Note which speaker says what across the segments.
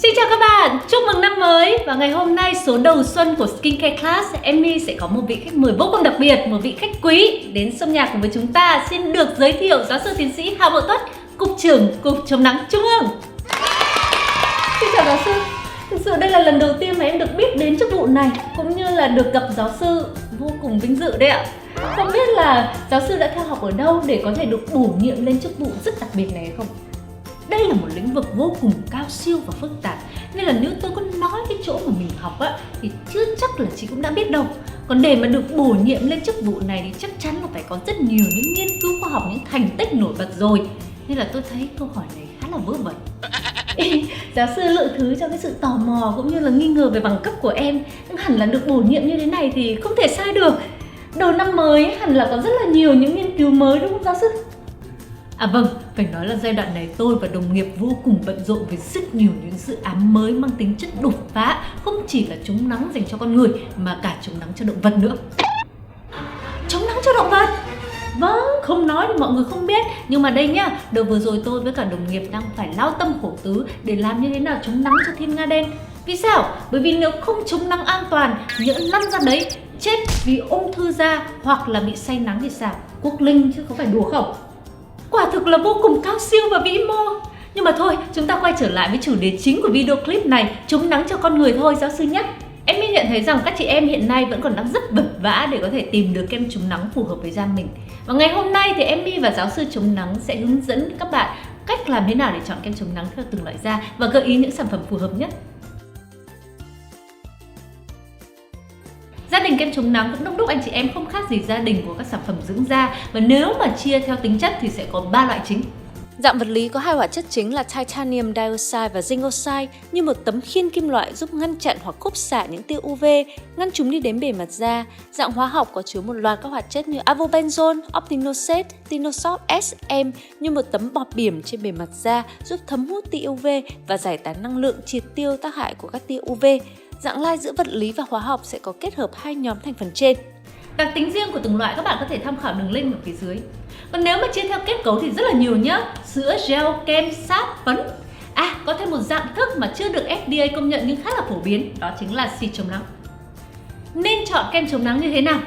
Speaker 1: Xin chào các bạn, chúc mừng năm mới. Và ngày hôm nay số đầu xuân của Skincare Class, Emmy sẽ có một vị khách mời vô cùng đặc biệt, một vị khách quý đến xâm nhạc cùng với chúng ta. Xin được giới thiệu giáo sư tiến sĩ Hà Mậu Tuất, Cục trưởng Cục Chống nắng Trung ương. Xin chào giáo sư. Thực sự đây là lần đầu tiên mà em được biết đến chức vụ này, cũng như là được gặp giáo sư, vô cùng vinh dự đấy ạ. Không biết là giáo sư đã theo học ở đâu để có thể được bổ nhiệm lên chức vụ rất đặc biệt này hay không? Đây là một lĩnh vực vô cùng cao siêu và phức tạp, nên là nếu tôi có nói cái chỗ mà mình học á thì chưa chắc là chị cũng đã biết đâu. Còn để mà được bổ nhiệm lên chức vụ này thì chắc chắn là phải có rất nhiều những nghiên cứu khoa học, những thành tích nổi bật rồi. Nên là tôi thấy câu hỏi này khá là vớ vẩn. Giáo sư lượng thứ cho cái sự tò mò cũng như là nghi ngờ về bằng cấp của em. Nhưng hẳn là được bổ nhiệm như thế này thì không thể sai được. Đầu năm mới hẳn là có rất là nhiều những nghiên cứu mới đúng không giáo sư? À vâng, phải nói là giai đoạn này tôi và đồng nghiệp vô cùng bận rộn với rất nhiều những dự án mới mang tính chất đột phá, không chỉ là chống nắng dành cho con người mà cả chống nắng cho động vật nữa. Chống nắng cho động vật? Vâng, không nói thì mọi người không biết. Nhưng mà đây nhá, đợt vừa rồi tôi với cả đồng nghiệp đang phải lao tâm khổ tứ để làm như thế nào chống nắng cho thiên nga đen. Vì sao? Bởi vì nếu không chống nắng an toàn, nhỡ lăn ra đấy, chết vì ung thư da hoặc là bị say nắng thì sao? Quốc linh chứ không phải đùa không? Quả thực là vô cùng cao siêu và vĩ mô. Nhưng mà thôi, chúng ta quay trở lại với chủ đề chính của video clip này, chống nắng cho con người thôi giáo sư nhé. Emmy nhận thấy rằng các chị em hiện nay vẫn còn đang rất vật vã để có thể tìm được kem chống nắng phù hợp với da mình. Và ngày hôm nay thì Emmy và giáo sư chống nắng sẽ hướng dẫn các bạn cách làm thế nào để chọn kem chống nắng theo từng loại da và gợi ý những sản phẩm phù hợp nhất. Gia đình kem chống nắng cũng đông đúc anh chị em không khác gì gia đình của các sản phẩm dưỡng da. Và nếu mà chia theo tính chất thì sẽ có 3 loại chính.
Speaker 2: Dạng vật lý có hai hoạt chất chính là titanium dioxide và zinc oxide, như một tấm khiên kim loại giúp ngăn chặn hoặc cúp xạ những tia UV, ngăn chúng đi đến bề mặt da. Dạng hóa học có chứa một loạt các hoạt chất như avobenzone, optinosate, tinosop SM, như một tấm bọt biển trên bề mặt da giúp thấm hút tia UV và giải tán năng lượng triệt tiêu tác hại của các tia UV. Dạng lai giữa vật lý và hóa học sẽ có kết hợp hai nhóm thành phần trên.
Speaker 1: Đặc tính riêng của từng loại các bạn có thể tham khảo đường link ở phía dưới. Còn nếu mà chia theo kết cấu thì rất là nhiều nhá. Sữa, gel, kem, sáp, phấn. À, có thêm một dạng thức mà chưa được FDA công nhận nhưng khá là phổ biến, đó chính là xịt chống nắng. Nên chọn kem chống nắng như thế nào?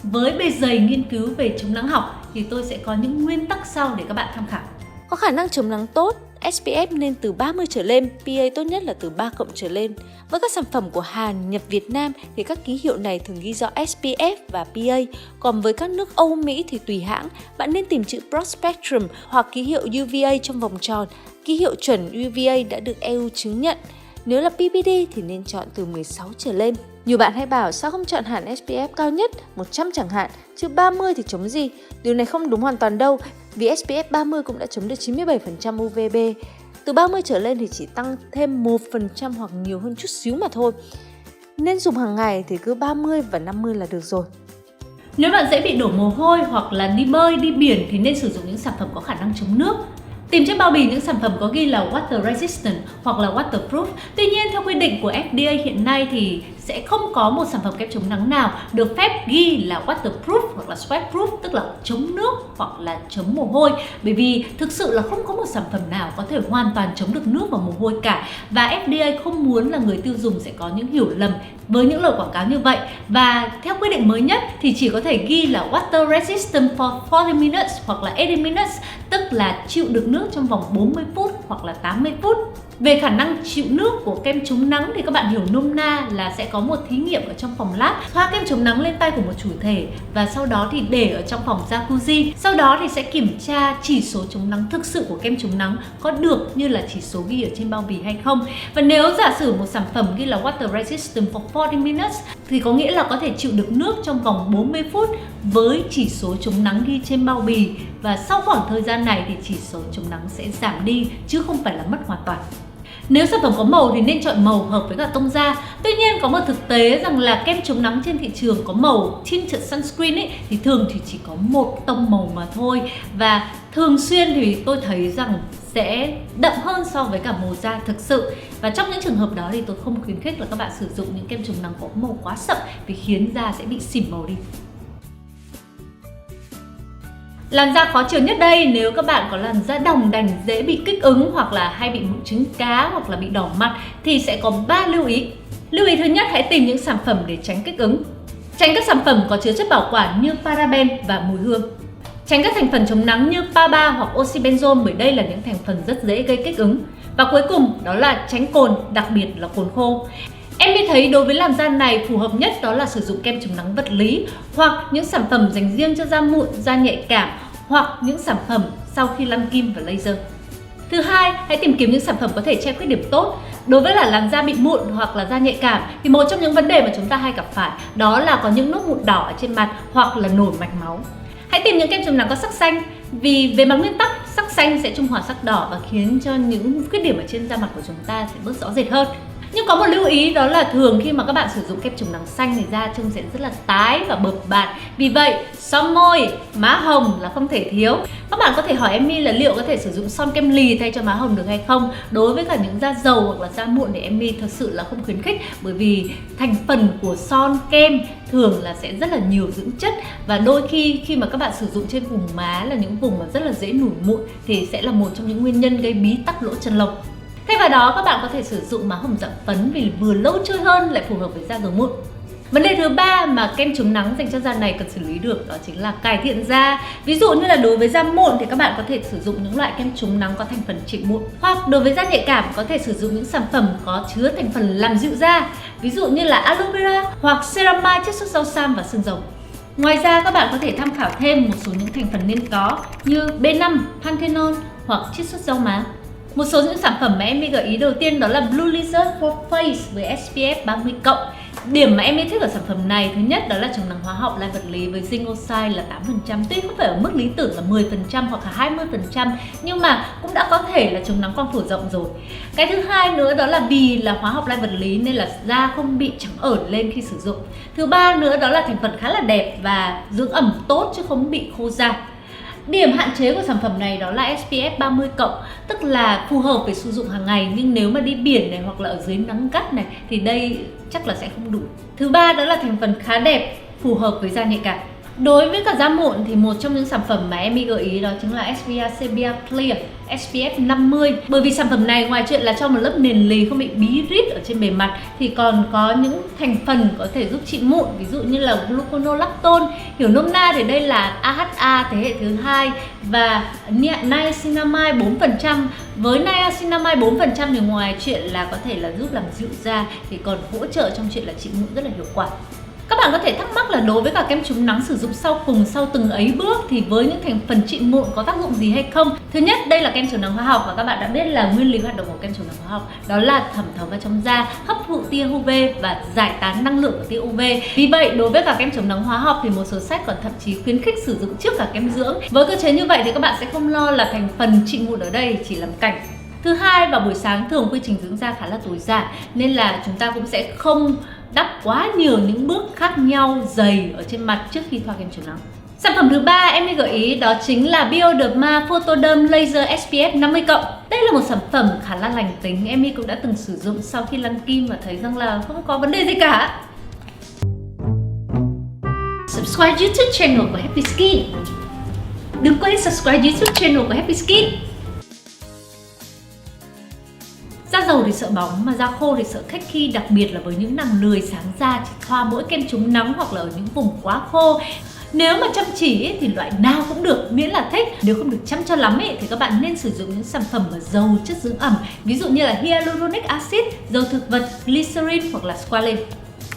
Speaker 1: Với bề dày nghiên cứu về chống nắng học thì tôi sẽ có những nguyên tắc sau để các bạn tham khảo.
Speaker 2: Có khả năng chống nắng tốt, SPF nên từ 30 trở lên, PA tốt nhất là từ 3 cộng trở lên. Với các sản phẩm của Hàn nhập Việt Nam thì các ký hiệu này thường ghi rõ SPF và PA. Còn với các nước Âu Mỹ thì tùy hãng, bạn nên tìm chữ Broad Spectrum hoặc ký hiệu UVA trong vòng tròn. Ký hiệu chuẩn UVA đã được EU chứng nhận. Nếu là PPD thì nên chọn từ 16 trở lên. Nhiều bạn hay bảo sao không chọn hẳn SPF cao nhất, 100 chẳng hạn, chứ 30 thì chống gì? Điều này không đúng hoàn toàn đâu, vì SPF 30 cũng đã chống được 97% UVB. Từ 30 trở lên thì chỉ tăng thêm 1% hoặc nhiều hơn chút xíu mà thôi. Nên dùng hàng ngày thì cứ 30 và 50 là được rồi.
Speaker 1: Nếu bạn dễ bị đổ mồ hôi hoặc là đi bơi, đi biển thì nên sử dụng những sản phẩm có khả năng chống nước. Tìm trên bao bì những sản phẩm có ghi là water resistant hoặc là waterproof. Tuy nhiên theo quy định của FDA hiện nay thì sẽ không có một sản phẩm kem chống nắng nào được phép ghi là waterproof hoặc là sweatproof, tức là chống nước hoặc là chống mồ hôi. Bởi vì thực sự là không có một sản phẩm nào có thể hoàn toàn chống được nước và mồ hôi cả. Và FDA không muốn là người tiêu dùng sẽ có những hiểu lầm với những lời quảng cáo như vậy. Và theo quy định mới nhất thì chỉ có thể ghi là water resistant for 40 minutes hoặc là 80 minutes, tức là chịu được nước trong vòng 40 phút hoặc là 80 phút. Về khả năng chịu nước của kem chống nắng thì các bạn hiểu nôm na là sẽ có một thí nghiệm ở trong phòng lab, thoa kem chống nắng lên tay của một chủ thể và sau đó thì để ở trong phòng jacuzzi. Sau đó thì sẽ kiểm tra chỉ số chống nắng thực sự của kem chống nắng có được như là chỉ số ghi ở trên bao bì hay không. Và nếu giả sử một sản phẩm ghi là water resistant for 40 minutes thì có nghĩa là có thể chịu được nước trong vòng 40 phút với chỉ số chống nắng ghi trên bao bì. Và sau khoảng thời gian này thì chỉ số chống nắng sẽ giảm đi chứ không phải là mất hoàn toàn. Nếu sản phẩm có màu thì nên chọn màu hợp với cả tông da. Tuy nhiên có một thực tế rằng là kem chống nắng trên thị trường có màu tinted sunscreen ấy, thì thường thì chỉ có một tông màu mà thôi. Và thường xuyên thì tôi thấy rằng sẽ đậm hơn so với cả màu da thực sự. Và trong những trường hợp đó thì tôi không khuyến khích là các bạn sử dụng những kem chống nắng có màu quá sậm vì khiến da sẽ bị xỉn màu đi. Làn da khó chịu nhất đây nếu các bạn có làn da đồng đành, dễ bị kích ứng hoặc là hay bị mụn trứng cá hoặc là bị đỏ mặt thì sẽ có 3 lưu ý. Lưu ý thứ nhất, hãy tìm những sản phẩm để tránh kích ứng. Tránh các sản phẩm có chứa chất bảo quản như paraben và mùi hương. Tránh các thành phần chống nắng như PA3 hoặc oxybenzone bởi đây là những thành phần rất dễ gây kích ứng. Và cuối cùng đó là tránh cồn, đặc biệt là cồn khô. Em thấy đối với làn da này phù hợp nhất đó là sử dụng kem chống nắng vật lý hoặc những sản phẩm dành riêng cho da mụn, da nhạy cảm hoặc những sản phẩm sau khi lăn kim và laser. Thứ hai, hãy tìm kiếm những sản phẩm có thể che khuyết điểm tốt. Đối với là làn da bị mụn hoặc là da nhạy cảm thì một trong những vấn đề mà chúng ta hay gặp phải đó là có những nốt mụn đỏ ở trên mặt hoặc là nổi mạch máu. Hãy tìm những kem chống nắng có sắc xanh vì về mặt nguyên tắc, sắc xanh sẽ trung hòa sắc đỏ và khiến cho những khuyết điểm ở trên da mặt của chúng ta sẽ bớt rõ rệt hơn. Nhưng có một lưu ý đó là thường khi mà các bạn sử dụng kem chống nắng xanh thì da trông sẽ rất là tái và bợp bạt. Vì vậy, son môi, má hồng là không thể thiếu. Các bạn có thể hỏi Emmy là liệu có thể sử dụng son kem lì thay cho má hồng được hay không? Đối với cả những da dầu hoặc là da mụn thì Emmy thật sự là không khuyến khích, bởi vì thành phần của son kem thường là sẽ rất là nhiều dưỡng chất và đôi khi mà các bạn sử dụng trên vùng má là những vùng mà rất là dễ nổi mụn thì sẽ là một trong những nguyên nhân gây bí tắc lỗ chân lông. Thay vào đó, các bạn có thể sử dụng má hồng dạng phấn vì vừa lâu trôi hơn lại phù hợp với da dầu mụn. Vấn đề thứ ba mà kem chống nắng dành cho da này cần xử lý được đó chính là cải thiện da. Ví dụ như là đối với da mụn thì các bạn có thể sử dụng những loại kem chống nắng có thành phần trị mụn. Hoặc đối với da nhạy cảm có thể sử dụng những sản phẩm có chứa thành phần làm dịu da. Ví dụ như là aloe vera hoặc ceramide chiết xuất rau sam và xương rồng. Ngoài ra các bạn có thể tham khảo thêm một số những thành phần nên có như B5, panthenol hoặc chiết xuất rau má. Một số những sản phẩm mà Emmy gợi ý đầu tiên đó là Blue Lizard for Face với SPF 30+. Điểm mà Emmy thích ở sản phẩm này thứ nhất đó là chống nắng hóa học lai vật lý với zinc oxide là 8%, tuy không phải ở mức lý tưởng là 10% hoặc là 20%, nhưng mà cũng đã có thể là chống nắng quang phổ rộng rồi. Cái thứ hai nữa đó là vì là hóa học lai vật lý nên là da không bị trắng ởn lên khi sử dụng. Thứ ba nữa đó là thành phần khá là đẹp và dưỡng ẩm tốt chứ không bị khô da. Điểm hạn chế của sản phẩm này đó là SPF 30+, tức là phù hợp với sử dụng hàng ngày, nhưng nếu mà đi biển này hoặc là ở dưới nắng gắt này thì đây chắc là sẽ không đủ. Thứ ba đó là thành phần khá đẹp, phù hợp với da nhạy cảm. Đối với cả da mụn thì một trong những sản phẩm mà Emmy gợi ý đó chính là SPF Sepia Clear SPF 50. Bởi vì sản phẩm này ngoài chuyện là cho một lớp nền lì không bị bí rít ở trên bề mặt thì còn có những thành phần có thể giúp trị mụn, ví dụ như là gluconolactone. Hiểu nôm na thì đây là AHA thế hệ thứ 2 và niacinamide 4%. Với niacinamide 4% thì ngoài chuyện là có thể là giúp làm dịu da thì còn hỗ trợ trong chuyện là trị mụn rất là hiệu quả. Các bạn có thể thắc mắc là đối với cả kem chống nắng sử dụng sau từng ấy bước thì với những thành phần trị mụn có tác dụng gì hay không? Thứ nhất, đây là kem chống nắng hóa học và các bạn đã biết là nguyên lý hoạt động của kem chống nắng hóa học đó là thẩm thấu vào trong da, hấp thụ tia UV và giải tán năng lượng của tia UV. Vì vậy, đối với cả kem chống nắng hóa học thì một số sách còn thậm chí khuyến khích sử dụng trước cả kem dưỡng. Với cơ chế như vậy thì các bạn sẽ không lo là thành phần trị mụn ở đây chỉ làm cảnh. Thứ hai, vào buổi sáng thường quy trình dưỡng da khá là tối giản nên là chúng ta cũng sẽ không đắp quá nhiều những bước khác nhau dày ở trên mặt trước khi thoa kem chống nắng. Sản phẩm thứ ba Emmy gợi ý đó chính là Bioderma Photoderm Laser SPF 50+. Đây là một sản phẩm khá là lành tính, Emmy cũng đã từng sử dụng sau khi lăn kim và thấy rằng là không có vấn đề gì cả. Subscribe YouTube channel của Happy Skin. Đừng quên subscribe YouTube channel của Happy Skin. Da dầu thì sợ bóng mà da khô thì sợ khách khi, đặc biệt là với những nàng lười sáng da chỉ thoa mỗi kem chống nắng hoặc là ở những vùng quá khô. Nếu mà chăm chỉ thì loại nào cũng được miễn là thích. Nếu không được chăm cho lắm thì các bạn nên sử dụng những sản phẩm mà giàu chất dưỡng ẩm, ví dụ như là hyaluronic acid, dầu thực vật, glycerin hoặc là squalane.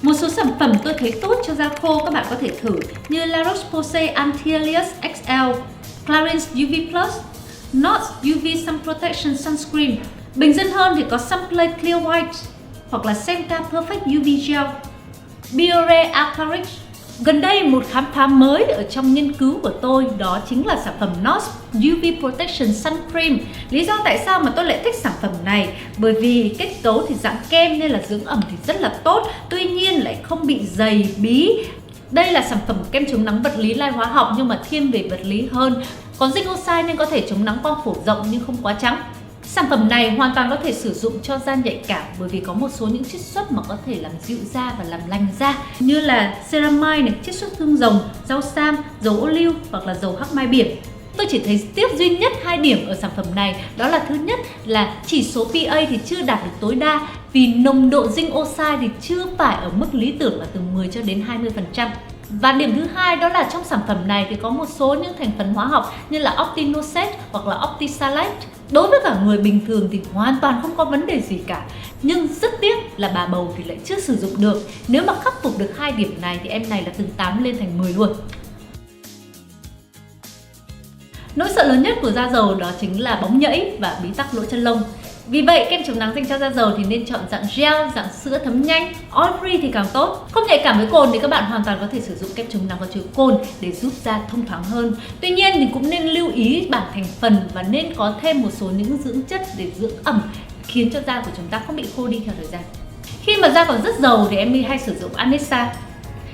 Speaker 1: Một số sản phẩm tôi thấy tốt cho da khô các bạn có thể thử như La Roche-Posay Anti-Alias XL, Clarins UV Plus, Notch UV Sun Protection Sunscreen. Bình dân hơn thì có Sunplay Clear White hoặc là Senta Perfect UV Gel, Biore Aquarix. Gần đây một khám phá mới ở trong nghiên cứu của tôi đó chính là sản phẩm Notch UV Protection Sun Cream. Lý do tại sao mà tôi lại thích sản phẩm này? Bởi vì kết cấu thì dạng kem nên là dưỡng ẩm thì rất là tốt, tuy nhiên lại không bị dày bí. Đây là sản phẩm kem chống nắng vật lý lai hóa học nhưng mà thiên về vật lý hơn. Còn zinc oxide nên có thể chống nắng quang phổ rộng nhưng không quá trắng. Sản phẩm này hoàn toàn có thể sử dụng cho da nhạy cảm bởi vì có một số những chiết xuất mà có thể làm dịu da và làm lành da, như là ceramide này, chiết xuất xương rồng, rau sam, dầu ô liu hoặc là dầu hắc mai biển. Tôi chỉ thấy tiếc duy nhất 2 điểm ở sản phẩm này, đó là thứ nhất là chỉ số PA thì chưa đạt được tối đa vì nồng độ zinc oxide thì chưa phải ở mức lý tưởng là từ 10 cho đến 20%. Và điểm thứ hai đó là trong sản phẩm này thì có một số những thành phần hóa học như là octinoxate hoặc là octisalate. Đối với cả người bình thường thì hoàn toàn không có vấn đề gì cả. Nhưng rất tiếc là bà bầu thì lại chưa sử dụng được. Nếu mà khắc phục được 2 điểm này thì em này là từ 8 lên thành 10 luôn. Nỗi sợ lớn nhất của da dầu đó chính là bóng nhẫy và bí tắc lỗ chân lông. Vì vậy, kem chống nắng dành cho da dầu thì nên chọn dạng gel, dạng sữa thấm nhanh, oil free thì càng tốt. Không nhạy cảm với cồn thì các bạn hoàn toàn có thể sử dụng kem chống nắng có chứa cồn để giúp da thông thoáng hơn. Tuy nhiên thì cũng nên lưu ý bảng thành phần và nên có thêm một số những dưỡng chất để dưỡng ẩm khiến cho da của chúng ta không bị khô đi theo thời gian. Khi mà da còn rất dầu thì em hay sử dụng Anessa.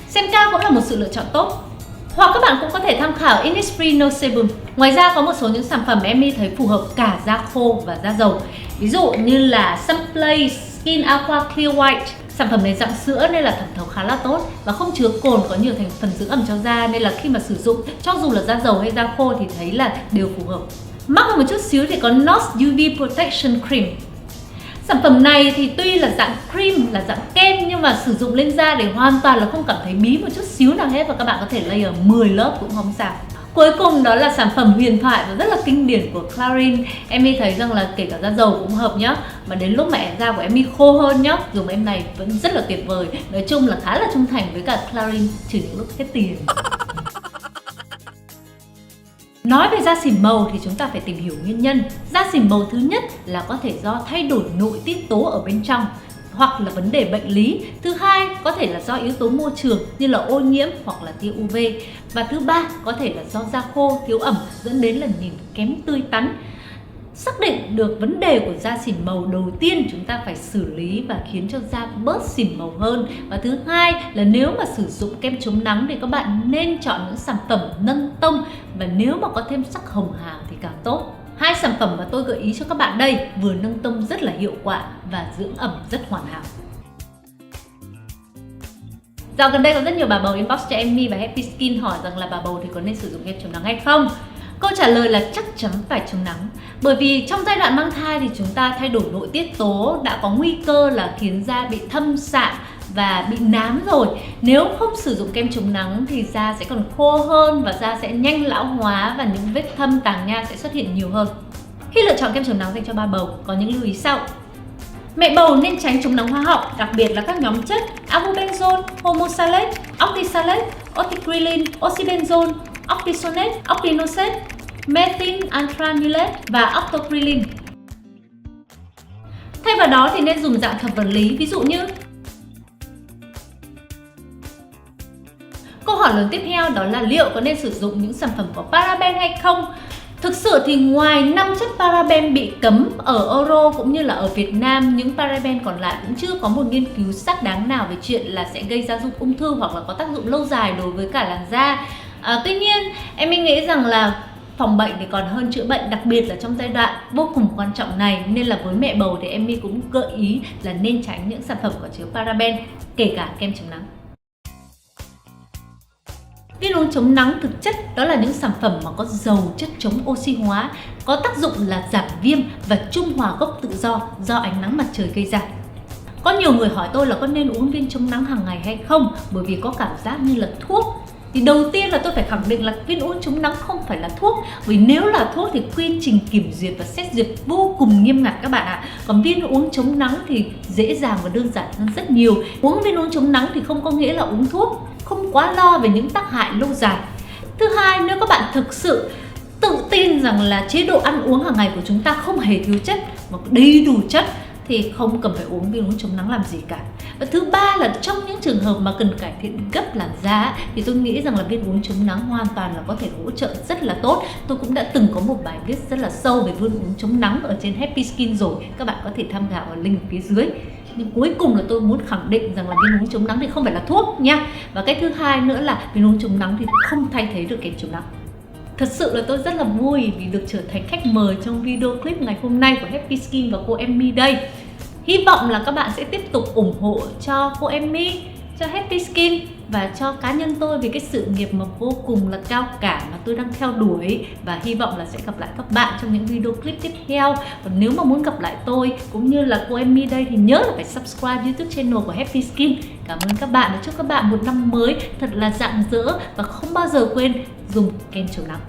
Speaker 1: Senka cũng là một sự lựa chọn tốt. Hoặc các bạn cũng có thể tham khảo Innisfree No Sebum. Ngoài ra có một số những sản phẩm em thấy phù hợp cả da khô và da dầu. Ví dụ như là Sunplay Skin Aqua Clear White. Sản phẩm này dạng sữa nên là thẩm thấu khá là tốt và không chứa cồn, có nhiều thành phần dưỡng ẩm cho da nên là khi mà sử dụng cho dù là da dầu hay da khô thì thấy là đều phù hợp. Mắc hơn một chút xíu thì có NOS UV Protection Cream. Sản phẩm này thì tuy là dạng cream, là dạng kem nhưng mà sử dụng lên da để hoàn toàn là không cảm thấy bí một chút xíu nào hết và các bạn có thể layer 10 lớp cũng không sao. Cuối cùng đó là sản phẩm huyền thoại và rất là kinh điển của Clarins. Em thấy rằng là kể cả da dầu cũng hợp nhá. Mà đến lúc mà da của em khô hơn nhá, dùng em này vẫn rất là tuyệt vời. Nói chung là khá là trung thành với cả Clarins trừ những lúc hết tiền. Nói về da xỉn màu thì chúng ta phải tìm hiểu nguyên nhân. Da xỉn màu thứ nhất là có thể do thay đổi nội tiết tố ở bên trong hoặc là vấn đề bệnh lý. Thứ hai có thể là do yếu tố môi trường như là ô nhiễm hoặc là tia UV. Và thứ ba có thể là do da khô, thiếu ẩm dẫn đến là nhìn kém tươi tắn. Xác định được vấn đề của da xỉn màu, đầu tiên chúng ta phải xử lý và khiến cho da bớt xỉn màu hơn. Và thứ hai là nếu mà sử dụng kem chống nắng thì các bạn nên chọn những sản phẩm nâng tông và nếu mà có thêm sắc hồng hào thì càng tốt. 2 sản phẩm mà tôi gợi ý cho các bạn đây vừa nâng tông rất là hiệu quả và dưỡng ẩm rất hoàn hảo. Dạo gần đây có rất nhiều bà bầu inbox cho Emmy và Happy Skin hỏi rằng là bà bầu thì có nên sử dụng kem chống nắng hay không? Câu trả lời là chắc chắn phải chống nắng. Bởi vì trong giai đoạn mang thai thì chúng ta thay đổi nội tiết tố đã có nguy cơ là khiến da bị thâm sạm và bị nám rồi. Nếu không sử dụng kem chống nắng thì da sẽ còn khô hơn và da sẽ nhanh lão hóa và những vết thâm tàng nhang sẽ xuất hiện nhiều hơn. Khi lựa chọn kem chống nắng dành cho bà bầu có những lưu ý sau. Mẹ bầu nên tránh chống nắng hóa học, đặc biệt là các nhóm chất avobenzone, homosalate, octisalate, oticrilin, oxybenzone, octisonate, octinoxate, methyl anthranilate và octocrylin. Thay vào đó thì nên dùng dạng thập vật lý, ví dụ như câu hỏi lớn tiếp theo đó là liệu có nên sử dụng những sản phẩm có paraben hay không? Thực sự thì ngoài 5 chất paraben bị cấm ở Euro cũng như là ở Việt Nam, những paraben còn lại cũng chưa có một nghiên cứu xác đáng nào về chuyện là sẽ gây ra ung thư hoặc là có tác dụng lâu dài đối với cả làn da. Tuy nhiên, em nghĩ rằng là phòng bệnh thì còn hơn chữa bệnh, đặc biệt là trong giai đoạn vô cùng quan trọng này. Nên là với mẹ bầu thì em cũng gợi ý là nên tránh những sản phẩm có chứa paraben, kể cả kem chống nắng. Viên uống chống nắng thực chất đó là những sản phẩm mà có giàu chất chống oxy hóa, có tác dụng là giảm viêm và trung hòa gốc tự do ánh nắng mặt trời gây ra. Có nhiều người hỏi tôi là có nên uống viên chống nắng hàng ngày hay không bởi vì có cảm giác như là thuốc. Thì đầu tiên là tôi phải khẳng định là viên uống chống nắng không phải là thuốc. Vì nếu là thuốc thì quy trình kiểm duyệt và xét duyệt vô cùng nghiêm ngặt các bạn ạ. Còn viên uống chống nắng thì dễ dàng và đơn giản hơn rất nhiều. Uống viên uống chống nắng thì không có nghĩa là uống thuốc, không quá lo về những tác hại lâu dài. Thứ hai, nếu các bạn thực sự tự tin rằng là chế độ ăn uống hàng ngày của chúng ta không hề thiếu chất mà đầy đủ chất thì không cần phải uống viên uống chống nắng làm gì cả. Và thứ ba là trong những trường hợp mà cần cải thiện gấp làn da thì tôi nghĩ rằng là viên uống chống nắng hoàn toàn là có thể hỗ trợ rất là tốt. Tôi cũng đã từng có một bài viết rất là sâu về viên uống chống nắng ở trên Happy Skin rồi, các bạn có thể tham khảo ở link phía dưới. Nhưng cuối cùng là tôi muốn khẳng định rằng là viên uống chống nắng thì không phải là thuốc nha. Và cái thứ hai nữa là viên uống chống nắng thì không thay thế được kem chống nắng. Thật sự là tôi rất là vui vì được trở thành khách mời trong video clip ngày hôm nay của Happy Skin và cô Emmy đây. Hy vọng là các bạn sẽ tiếp tục ủng hộ cho cô Emmy, cho Happy Skin và cho cá nhân tôi về cái sự nghiệp mà vô cùng là cao cả mà tôi đang theo đuổi. Và hy vọng là sẽ gặp lại các bạn trong những video clip tiếp theo. Còn nếu mà muốn gặp lại tôi cũng như là cô Emmy đây thì nhớ là phải subscribe YouTube channel của Happy Skin. Cảm ơn các bạn và chúc các bạn một năm mới thật là rạng rỡ và không bao giờ quên dùng kem chống nắng.